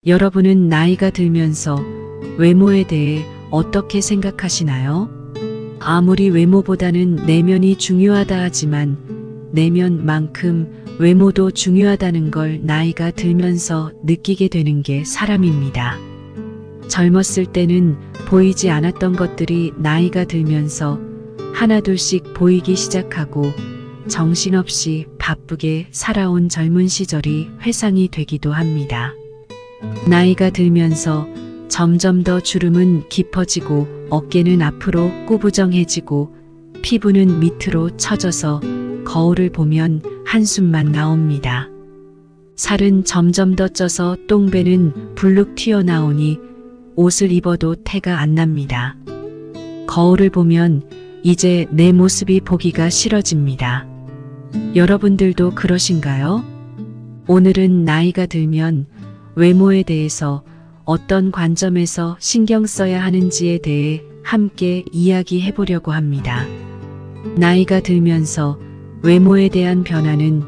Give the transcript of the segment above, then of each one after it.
여러분은 나이가 들면서 외모에 대해 어떻게 생각하시나요? 아무리 외모보다는 내면이 중요하다 하지만 내면만큼 외모도 중요하다는 걸 나이가 들면서 느끼게 되는 게 사람입니다. 젊었을 때는 보이지 않았던 것들이 나이가 들면서 하나둘씩 보이기 시작하고 정신없이 바쁘게 살아온 젊은 시절이 회상이 되기도 합니다. 나이가 들면서 점점 더 주름은 깊어지고 어깨는 앞으로 꾸부정해지고 피부는 밑으로 처져서 거울을 보면 한숨만 나옵니다. 살은 점점 더 쪄서 똥배는 불룩 튀어나오니 옷을 입어도 태가 안 납니다. 거울을 보면 이제 내 모습이 보기가 싫어집니다. 여러분들도 그러신가요? 오늘은 나이가 들면 외모에 대해서 어떤 관점에서 신경 써야 하는지에 대해 함께 이야기해 보려고 합니다. 나이가 들면서 외모에 대한 변화는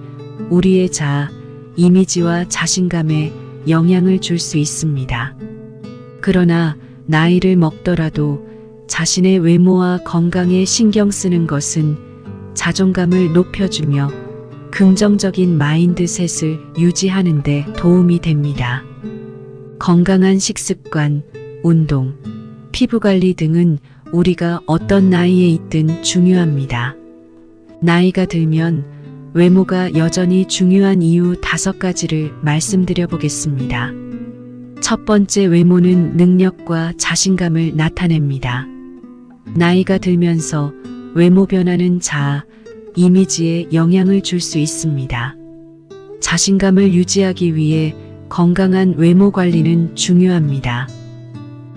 우리의 자아, 이미지와 자신감에 영향을 줄 수 있습니다. 그러나 나이를 먹더라도 자신의 외모와 건강에 신경 쓰는 것은 자존감을 높여주며 긍정적인 마인드셋을 유지하는 데 도움이 됩니다. 건강한 식습관, 운동, 피부관리 등은 우리가 어떤 나이에 있든 중요합니다. 나이가 들면 외모가 여전히 중요한 이유 5가지를 말씀드려 보겠습니다. 첫 번째, 외모는 능력과 자신감을 나타냅니다. 나이가 들면서 외모 변화는 자아, 이미지에 영향을 줄 수 있습니다. 자신감을 유지하기 위해 건강한 외모 관리는 중요합니다.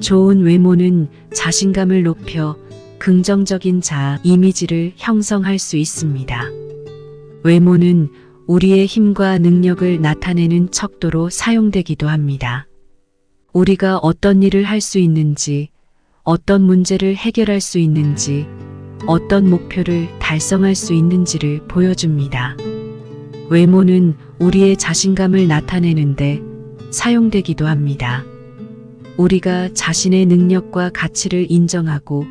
좋은 외모는 자신감을 높여 긍정적인 자아, 이미지를 형성할 수 있습니다. 외모는 우리의 힘과 능력을 나타내는 척도로 사용되기도 합니다. 우리가 어떤 일을 할 수 있는지, 어떤 문제를 해결할 수 있는지, 어떤 목표를 달성할 수 있는지를 보여줍니다. 외모는 우리의 자신감을 나타내는데 사용되기도 합니다. 우리가 자신의 능력과 가치를 인정하고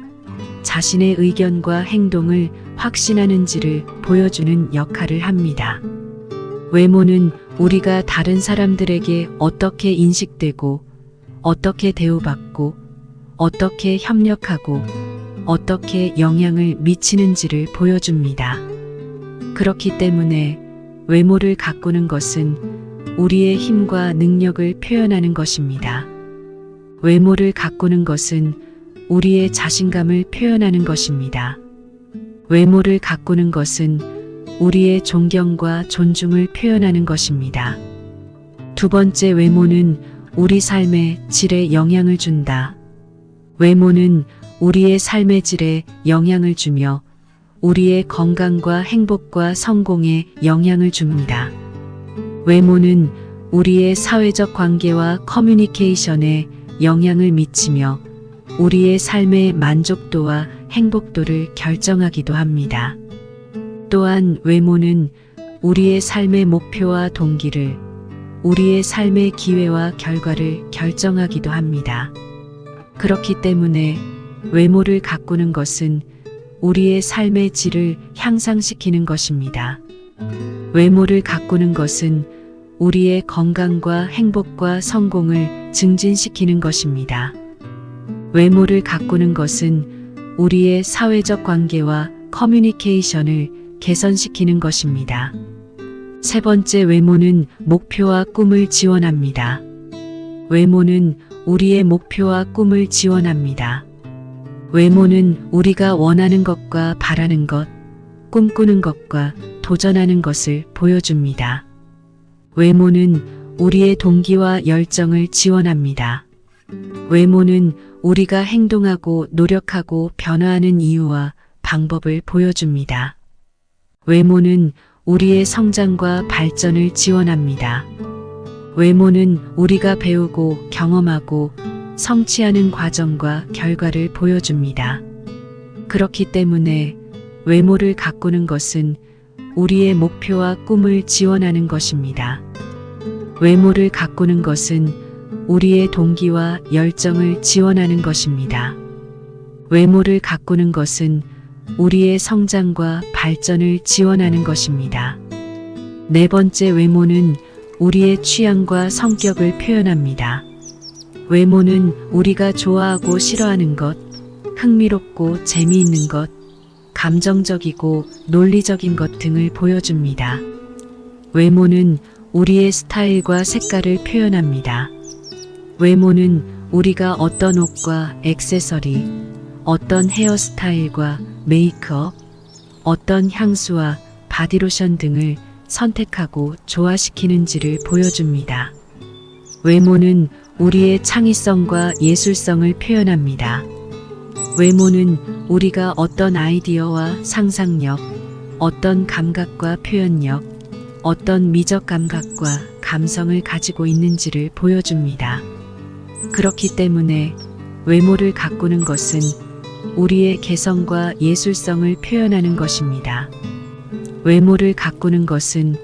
자신의 의견과 행동을 확신하는지를 보여주는 역할을 합니다. 외모는 우리가 다른 사람들에게 어떻게 인식되고 어떻게 대우받고 어떻게 협력하고 어떻게 영향을 미치는지를 보여줍니다. 그렇기 때문에 외모를 가꾸는 것은 우리의 힘과 능력을 표현하는 것입니다. 외모를 가꾸는 것은 우리의 자신감을 표현하는 것입니다. 외모를 가꾸는 것은 우리의 존경과 존중을 표현하는 것입니다. 두 번째, 외모는 우리 삶의 질에 영향을 준다. 외모는 우리의 삶의 질에 영향을 주며 우리의 건강과 행복과 성공에 영향을 줍니다. 외모는 우리의 사회적 관계와 커뮤니케이션에 영향을 미치며 우리의 삶의 만족도와 행복도를 결정하기도 합니다. 또한 외모는 우리의 삶의 목표와 동기를, 우리의 삶의 기회와 결과를 결정하기도 합니다. 그렇기 때문에 외모를 가꾸는 것은 우리의 삶의 질을 향상시키는 것입니다. 외모를 가꾸는 것은 우리의 건강과 행복과 성공을 증진시키는 것입니다. 외모를 가꾸는 것은 우리의 사회적 관계와 커뮤니케이션을 개선시키는 것입니다. 세 번째, 외모는 목표와 꿈을 지원합니다. 외모는 우리의 목표와 꿈을 지원합니다. 외모는 우리가 원하는 것과 바라는 것, 꿈꾸는 것과 도전하는 것을 보여줍니다. 외모는 우리의 동기와 열정을 지원합니다. 외모는 우리가 행동하고 노력하고 변화하는 이유와 방법을 보여줍니다. 외모는 우리의 성장과 발전을 지원합니다. 외모는 우리가 배우고 경험하고 성취하는 과정과 결과를 보여줍니다. 그렇기 때문에 외모를 가꾸는 것은 우리의 목표와 꿈을 지원하는 것입니다. 외모를 가꾸는 것은 우리의 동기와 열정을 지원하는 것입니다. 외모를 가꾸는 것은 우리의 성장과 발전을 지원하는 것입니다. 네 번째, 외모는 우리의 취향과 성격을 표현합니다. 외모는 우리가 좋아하고 싫어하는 것, 흥미롭고 재미있는 것, 감정적이고 논리적인 것 등을 보여줍니다. 외모는 우리의 스타일과 색깔을 표현합니다. 외모는 우리가 어떤 옷과 액세서리, 어떤 헤어스타일과 메이크업, 어떤 향수와 바디로션 등을 선택하고 좋아시키는지를 보여줍니다. 외모는 우리의 창의성과 예술성을 표현합니다. 외모는 우리가 어떤 아이디어와 상상력, 어떤 감각과 표현력, 어떤 미적 감각과 감성을 가지고 있는지를 보여줍니다. 그렇기 때문에 외모를 가꾸는 것은 우리의 개성과 예술성을 표현하는 것입니다. 외모를 가꾸는 것은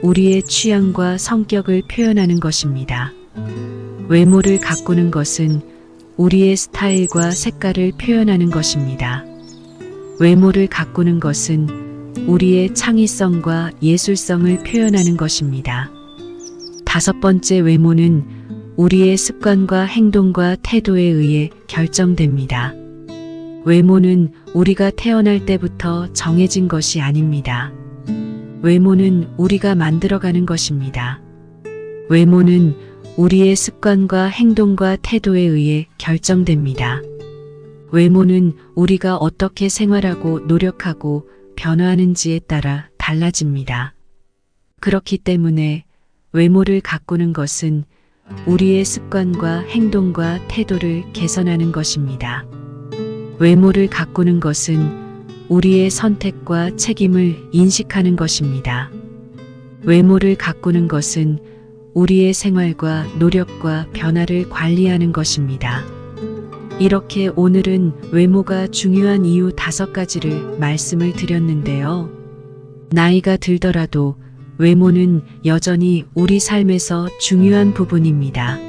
우리의 취향과 성격을 표현하는 것입니다. 외모를 가꾸는 것은 우리의 스타일과 색깔을 표현하는 것입니다. 외모를 가꾸는 것은 우리의 창의성과 예술성을 표현하는 것입니다. 다섯 번째, 외모는 우리의 습관과 행동과 태도에 의해 결정됩니다. 외모는 우리가 태어날 때부터 정해진 것이 아닙니다. 외모는 우리가 만들어가는 것입니다. 외모는 우리의 습관과 행동과 태도에 의해 결정됩니다. 외모는 우리가 어떻게 생활하고 노력하고 변화하는지에 따라 달라집니다. 그렇기 때문에 외모를 가꾸는 것은 우리의 습관과 행동과 태도를 개선하는 것입니다. 외모를 가꾸는 것은 우리의 선택과 책임을 인식하는 것입니다. 외모를 가꾸는 것은 우리의 생활과 노력과 변화를 관리하는 것입니다. 이렇게 오늘은 외모가 중요한 이유 5가지를 말씀을 드렸는데요. 나이가 들더라도 외모는 여전히 우리 삶에서 중요한 부분입니다.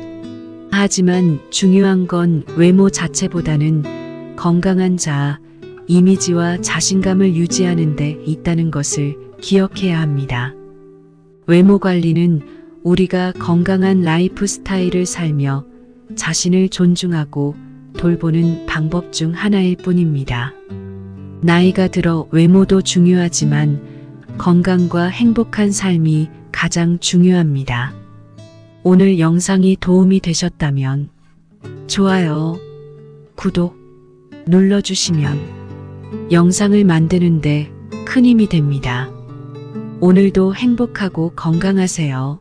하지만 중요한 건 외모 자체보다는 건강한 자아, 이미지와 자신감을 유지하는 데 있다는 것을 기억해야 합니다. 외모 관리는 우리가 건강한 라이프 스타일을 살며 자신을 존중하고 돌보는 방법 중 하나일 뿐입니다. 나이가 들어 외모도 중요하지만 건강과 행복한 삶이 가장 중요합니다. 오늘 영상이 도움이 되셨다면 좋아요, 구독 눌러주시면 영상을 만드는데 큰 힘이 됩니다. 오늘도 행복하고 건강하세요.